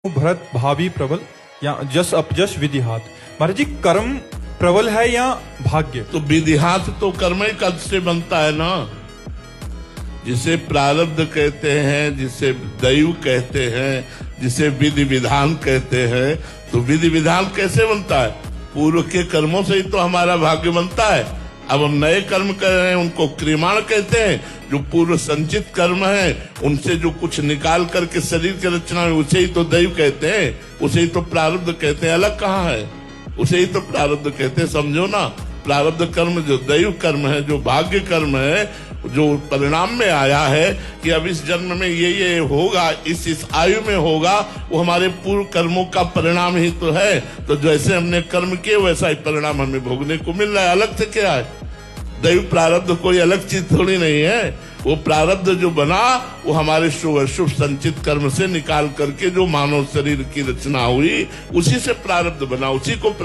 भरत भावी प्रबल या जस अपजस विधिहात। महाराज जी, कर्म प्रबल है या भाग्य? तो विधिहात तो कर्म ही कद से बनता है ना, जिसे प्रारब्ध कहते हैं, जिसे दैव कहते हैं, जिसे विधि विधान कहते हैं। तो विधि विधान कैसे बनता है? पूर्व के कर्मों से ही तो हमारा भाग्य बनता है। अब हम नए कर्म कर रहे हैं, उनको क्रियमाण कहते हैं। जो पूर्व संचित कर्म है, उनसे जो कुछ निकाल करके शरीर की रचना है, उसे ही तो दैव कहते हैं, उसे ही तो प्रारब्ध कहते हैं। अलग कहाँ है? उसे ही तो प्रारब्ध कहते हैं। समझो ना, प्रारब्ध कर्म जो दैव कर्म है, जो भाग्य कर्म है, जो परिणाम में आया है कि अब इस जन्म में ये होगा, इस आयु में होगा, वो हमारे पूर्व कर्मों का परिणाम ही तो है। तो जैसे हमने कर्म किए वैसा ही परिणाम हमें भोगने को मिल रहा है। अलग से क्या है? दैव प्रारब्ध कोई अलग चीज थोड़ी नहीं है। वो प्रारब्ध जो बना वो हमारे शुभ अशुभ संचित कर्म से निकाल करके जो मानव शरीर की रचना हुई, उसी से प्रारब्ध बना, उसी को